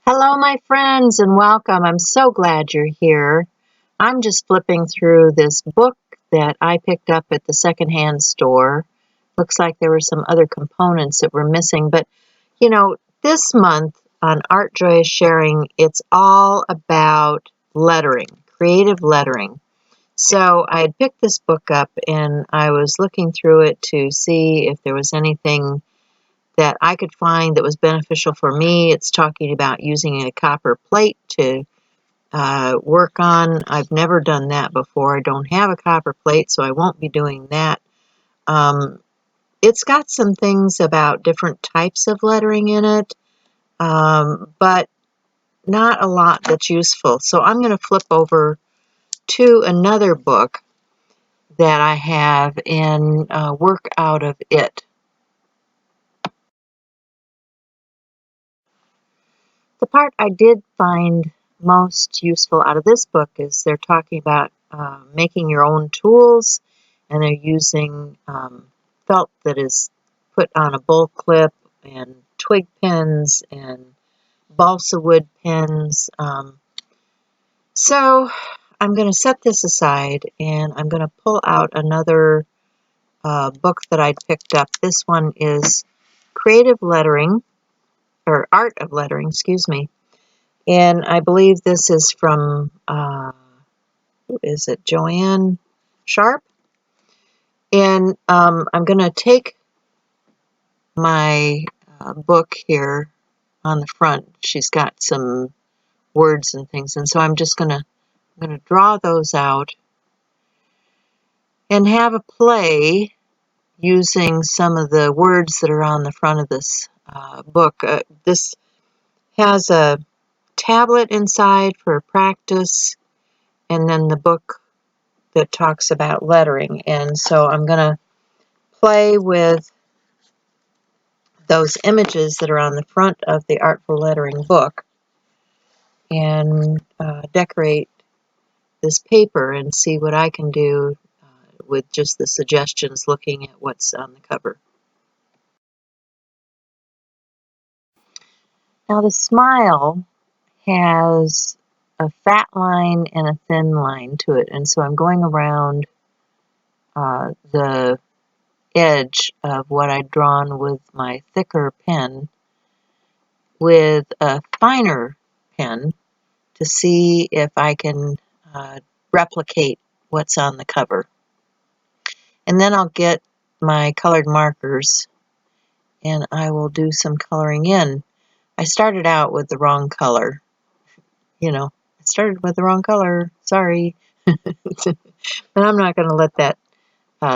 Hello, my friends, and welcome. I'm so glad you're here. I'm just flipping through this book that I picked up at the secondhand store. Looks like there were some other components that were missing, but this month on Art Joy Sharing, it's all about lettering, creative lettering. So I had picked this book up and I was looking through it to see if there was anything that I could find that was beneficial for me. It's talking about using a copper plate to work on. I've never done that before. I don't have a copper plate, so I won't be doing that. It's got some things about different types of lettering in it, but not a lot that's useful. So I'm going to flip over to another book that I have and work out of it. The part I did find most useful out of this book is they're talking about making your own tools, and they're using felt that is put on a bull clip and twig pins and balsa wood pins. So I'm going to set this aside and I'm going to pull out another book that I picked up. This one is Creative Lettering, or Art of Lettering, excuse me. And I believe this is from, who is it, Joanne Sharp? And I'm going to take my book here on the front. She's got some words and things. And so I'm just going to draw those out and have a play using some of the words that are on the front of this book. This has a tablet inside for practice, and then the book that talks about lettering. And so I'm going to play with those images that are on the front of the Artful Lettering book and decorate this paper and see what I can do with just the suggestions looking at what's on the cover. Now the smile has a fat line and a thin line to it, and so I'm going around the edge of what I'd drawn with my thicker pen with a finer pen to see if I can replicate what's on the cover. And then I'll get my colored markers and I will do some coloring in. I started out with the wrong color. I started with the wrong color. Sorry. But I'm not going to let that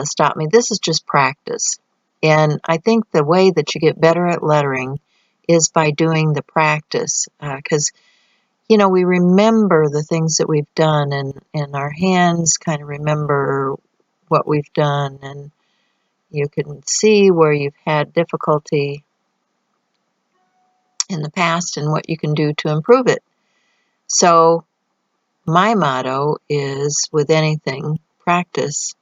stop me. This is just practice. And I think the way that you get better at lettering is by doing the practice. Because, we remember the things that we've done, and our hands kind of remember what we've done. And you can see where you've had difficulty in the past and what you can do to improve it. So my motto is, with anything, practice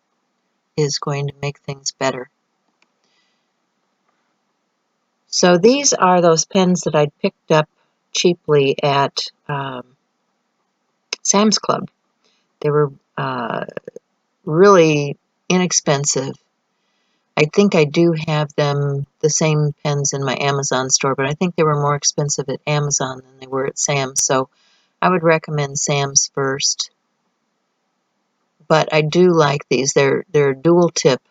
is going to make things better. So these are those pens that I picked up cheaply at Sam's Club. They were really inexpensive. I think I do have them, the same pens, in my Amazon store, but I think they were more expensive at Amazon than they were at Sam's. So I would recommend Sam's first. But I do like these. They're dual tip.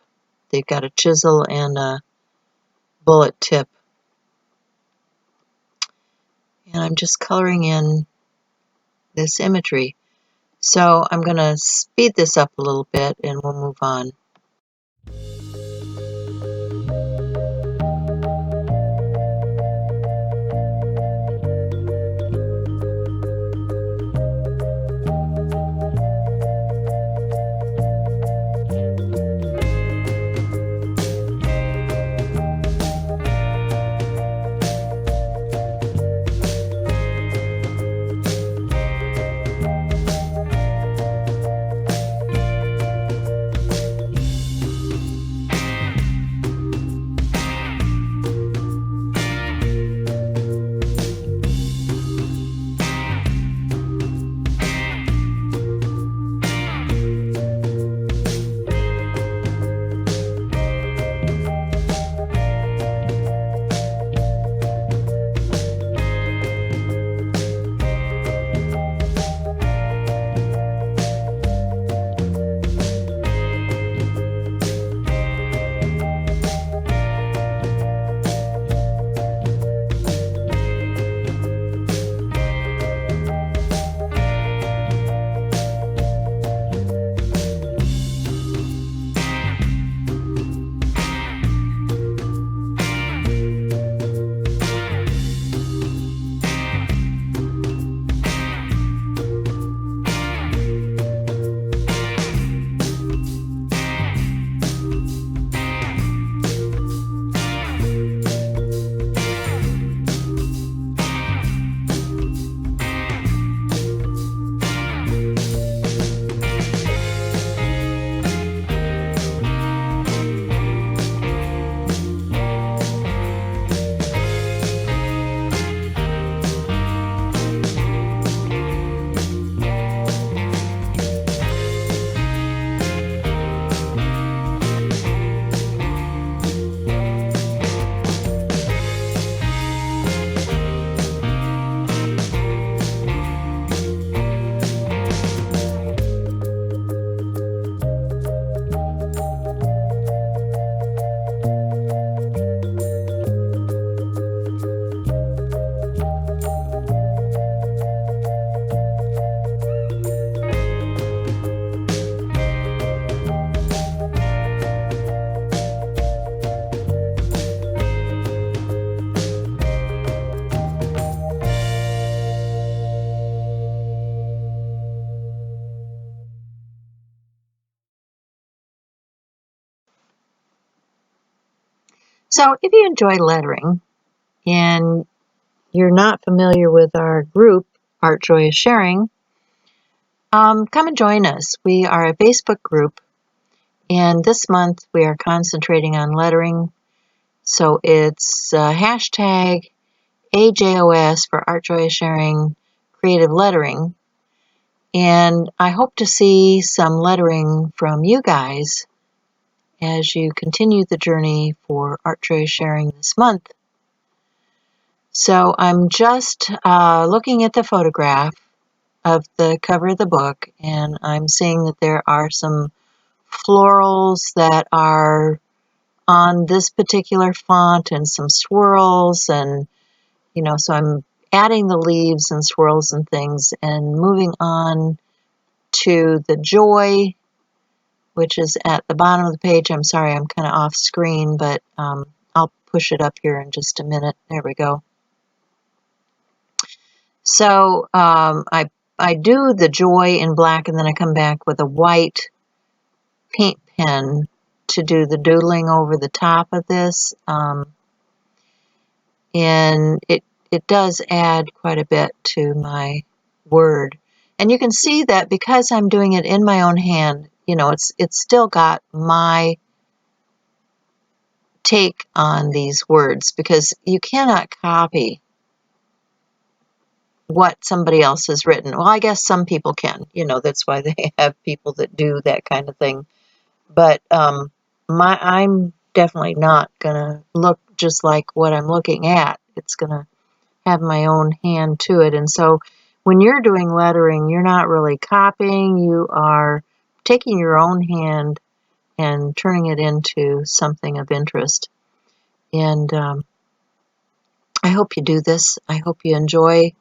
They've got a chisel and a bullet tip. And I'm just coloring in this imagery. So I'm going to speed this up a little bit and we'll move on. So if you enjoy lettering and you're not familiar with our group, Art Joy is Sharing, come and join us. We are a Facebook group, and this month we are concentrating on lettering. So it's hashtag AJOS for Art Joy is Sharing Creative Lettering. And I hope to see some lettering from you guys as you continue the journey for Art Joy is Sharing this month. So I'm just looking at the photograph of the cover of the book, and I'm seeing that there are some florals that are on this particular font and some swirls, and so I'm adding the leaves and swirls and things and moving on to the joy, which is at the bottom of the page. I'm sorry, I'm kind of off screen, but I'll push it up here in just a minute. There we go. So I do the joy in black, and then I come back with a white paint pen to do the doodling over the top of this. And it does add quite a bit to my word. And you can see that because I'm doing it in my own hand, it's still got my take on these words, because you cannot copy what somebody else has written. Well, I guess some people can, that's why they have people that do that kind of thing. But I'm definitely not gonna look just like what I'm looking at. It's gonna have my own hand to it. And so when you're doing lettering, you're not really copying, you are taking your own hand and turning it into something of interest. And I hope you do this. I hope you enjoy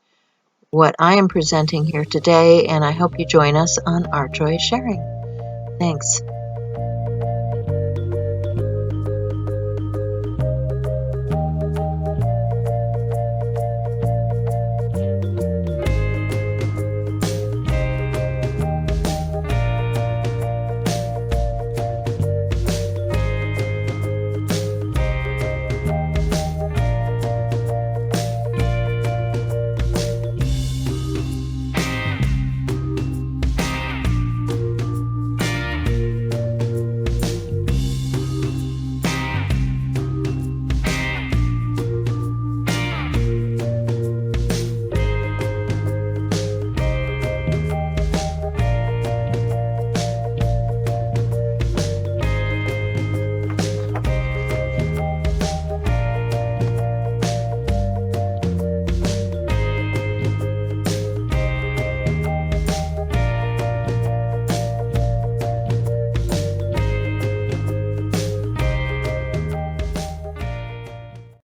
what I am presenting here today, and I hope you join us on Art Joy Sharing. Thanks.